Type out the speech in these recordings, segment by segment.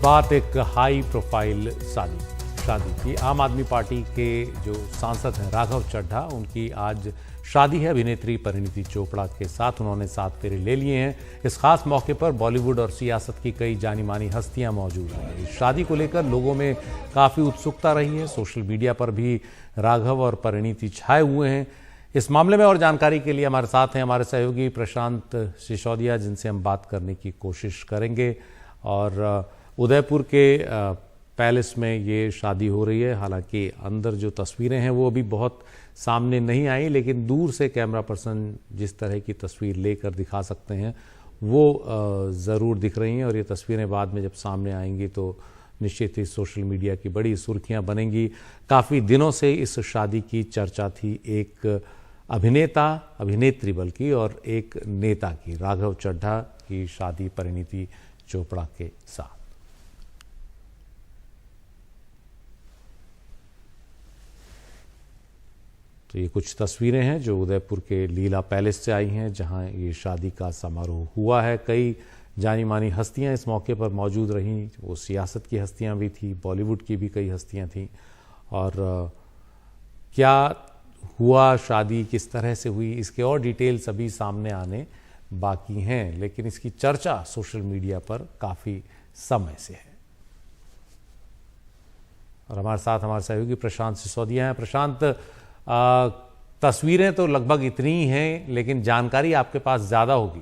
बात एक high profile शादी की। आम आदमी पार्टी के जो सांसद हैं राघव चड्ढा, उनकी आज शादी है अभिनेत्री परिणीति चोपड़ा के साथ। उन्होंने 7 फेरे ले लिए हैं। इस खास मौके पर बॉलीवुड और सियासत की कई जानी मानी हस्तियां मौजूद हैं। इस शादी को लेकर लोगों में काफ़ी उत्सुकता रही है। सोशल मीडिया पर भी राघव और परिणीति छाए हुए हैं। इस मामले में और जानकारी के लिए हमारे साथ हैं हमारे सहयोगी प्रशांत सिसोदिया, जिनसे हम बात करने की कोशिश करेंगे। और उदयपुर के पैलेस में ये शादी हो रही है। हालांकि अंदर जो तस्वीरें हैं वो अभी बहुत सामने नहीं आई, लेकिन दूर से कैमरा पर्सन जिस तरह की तस्वीर लेकर दिखा सकते हैं वो ज़रूर दिख रही हैं। और ये तस्वीरें बाद में जब सामने आएंगी तो निश्चित ही सोशल मीडिया की बड़ी सुर्खियां बनेंगी। काफ़ी दिनों से इस शादी की चर्चा थी, एक अभिनेत्री बल्कि और एक नेता की, राघव चड्ढा की शादी परिणीति चोपड़ा के साथ। तो ये कुछ तस्वीरें हैं जो उदयपुर के लीला पैलेस से आई हैं, जहां ये शादी का समारोह हुआ है। कई जानी मानी हस्तियां इस मौके पर मौजूद रहीं। वो सियासत की हस्तियां भी थी, बॉलीवुड की भी कई हस्तियां थीं। और क्या हुआ, शादी किस तरह से हुई, इसके और डिटेल्स अभी सामने आने बाकी हैं, लेकिन इसकी चर्चा सोशल मीडिया पर काफ़ी समय से है। और हमारे साथ हमारे सहयोगी प्रशांत सिसोदिया हैं। प्रशांत, तस्वीरें तो लगभग इतनी ही हैं, लेकिन जानकारी आपके पास ज़्यादा होगी।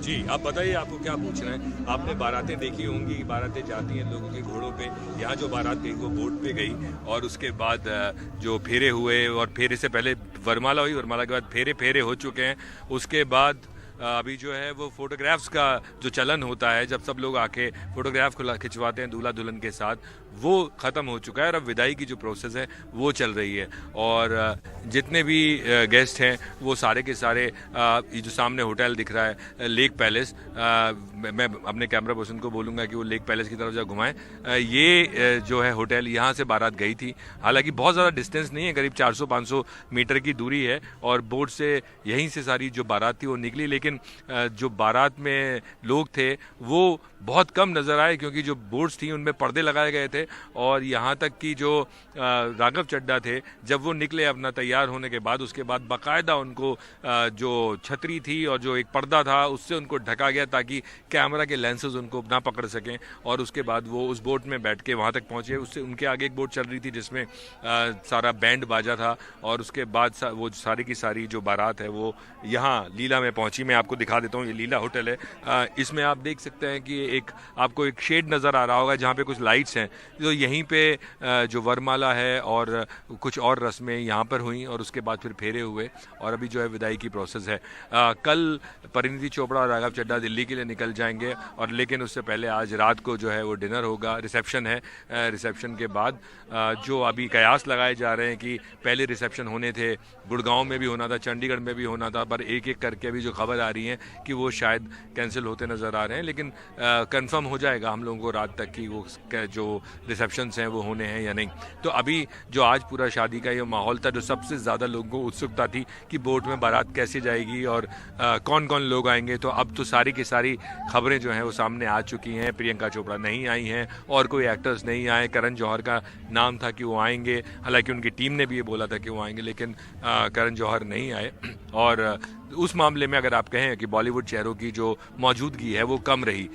जी, आप बताइए, आपको क्या पूछना है? आपने बारातें देखी होंगी, बारातें जाती हैं लोगों के घोड़ों पे। यहाँ जो बारात गई वो बोट पे गई, और उसके बाद जो फेरे हुए, और फेरे से पहले वरमाला हुई, वरमाला के बाद फेरे हो चुके हैं। उसके बाद अभी जो है वो फोटोग्राफ्स का जो चलन होता है, जब सब लोग आके फोटोग्राफ खिंचवाते हैं दूल्हा दुल्हन के साथ, वो ख़त्म हो चुका है। और अब विदाई की जो प्रोसेस है वो चल रही है। और जितने भी गेस्ट हैं वो सारे के सारे, ये जो सामने होटल दिख रहा है लेक पैलेस, मैं अपने कैमरा पर्सन को बोलूँगा कि वो लेक पैलेस की तरफ जा घुमाएं। ये जो है होटल, यहाँ से बारात गई थी। हालांकि बहुत ज़्यादा डिस्टेंस नहीं है, करीब 400-500 मीटर की दूरी है, और बोट से यहीं से सारी जो बारात थी वो निकली। लेकिन जो बारात में लोग थे वो बहुत कम नजर आए, क्योंकि जो बोट्स थी उनमें पर्दे लगाए गए थे। और यहाँ तक कि जो राघव चड्ढा थे, जब वो निकले अपना तैयार होने के बाद, उसके बाद बाकायदा उनको जो छतरी थी और जो एक पर्दा था उससे उनको ढका गया, ताकि कैमरा के लेंसेज उनको ना पकड़ सकें। और उसके बाद वो उस बोट में बैठ के वहाँ तक पहुँचे। उससे उनके आगे एक बोट चल रही थी जिसमें सारा बैंड बाजा था। और उसके बाद वो सारी की सारी जो बारात है वो यहाँ लीला में पहुँची। मैं आपको दिखा देता हूँ, ये लीला होटल है। इसमें आप देख सकते हैं कि आपको एक शेड नज़र आ रहा होगा जहाँ पे कुछ लाइट्स हैं। तो यहीं पे जो वरमाला है और कुछ और रस्में यहाँ पर हुई, और उसके बाद फिर फेरे हुए, और अभी जो है विदाई की प्रोसेस है। कल परिणीति चोपड़ा और राघव चड्ढा दिल्ली के लिए निकल जाएंगे, और लेकिन उससे पहले आज रात को जो है वो डिनर होगा, रिसेप्शन है। रिसेप्शन के बाद जो अभी कयास लगाए जा रहे हैं कि पहले रिसेप्शन होने थे, गुड़गांव में भी होना था, चंडीगढ़ में भी होना था, पर एक एक करके अभी जो खबर आ रही है कि वो शायद कैंसिल होते नज़र आ रहे हैं। लेकिन कंफर्म हो जाएगा हम लोगों को रात तक कि वो जो रिसेप्शंस हैं वो होने हैं या नहीं। तो अभी जो आज पूरा शादी का ये माहौल था, जो सबसे ज़्यादा लोगों को उत्सुकता थी कि बोट में बारात कैसे जाएगी और कौन कौन लोग आएंगे, तो अब तो सारी की सारी खबरें जो हैं वो सामने आ चुकी हैं। प्रियंका चोपड़ा नहीं आई हैं, और कोई एक्टर्स नहीं आए। करण जौहर का नाम था कि वो आएंगे, हालांकि उनकी टीम ने भी ये बोला था कि वो आएंगे, लेकिन करण जौहर नहीं आए। और उस मामले में अगर आप कहें कि बॉलीवुड चेहरों की जो मौजूदगी है वो कम रही,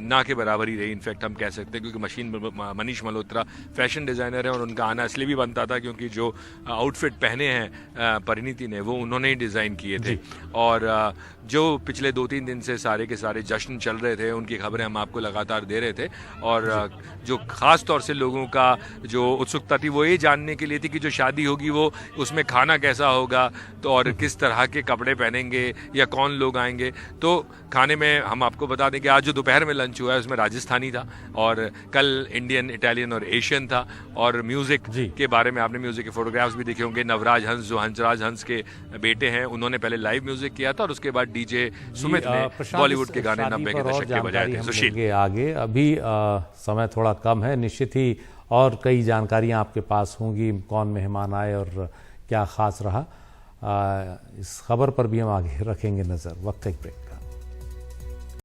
ना के बराबर ही रही, इनफैक्ट हम कह सकते हैं, क्योंकि मनीष मल्होत्रा फैशन डिज़ाइनर है और उनका आना इसलिए भी बनता था क्योंकि जो आउटफिट पहने हैं परिणीति ने वो उन्होंने ही डिज़ाइन किए थे। और जो पिछले 2-3 दिन से सारे के सारे जश्न चल रहे थे, उनकी खबरें हम आपको लगातार दे रहे थे। और जो ख़ास तौर से लोगों का जो उत्सुकता थी वो ये जानने के लिए थी कि जो शादी होगी वो उसमें खाना कैसा होगा, तो और किस तरह के कपड़े पहनेंगे या कौन लोग आएंगे। तो खाने में हम आपको बता दें कि आज जो दोपहर में लंच हुआ है उसमें राजस्थानी था, और कल इंडियन, इटालियन और एशियन था। और म्यूज़िक के बारे में आपने म्यूज़िक के फोटोग्राफ्स भी देखे होंगे। नवराज हंस, जो हंसराज हंस के बेटे हैं, उन्होंने पहले लाइव म्यूज़िक किया था, और उसके बाद डीजे सुमित ने बॉलीवुड के गाने 90 के दशक के बजाए थे। सुशील, आगे अभी समय थोड़ा कम है, निश्चित ही और कई जानकारियां आपके पास होंगी, कौन मेहमान आए और क्या खास रहा। इस खबर पर भी हम आगे रखेंगे नज़र। वक्त एक ब्रेक।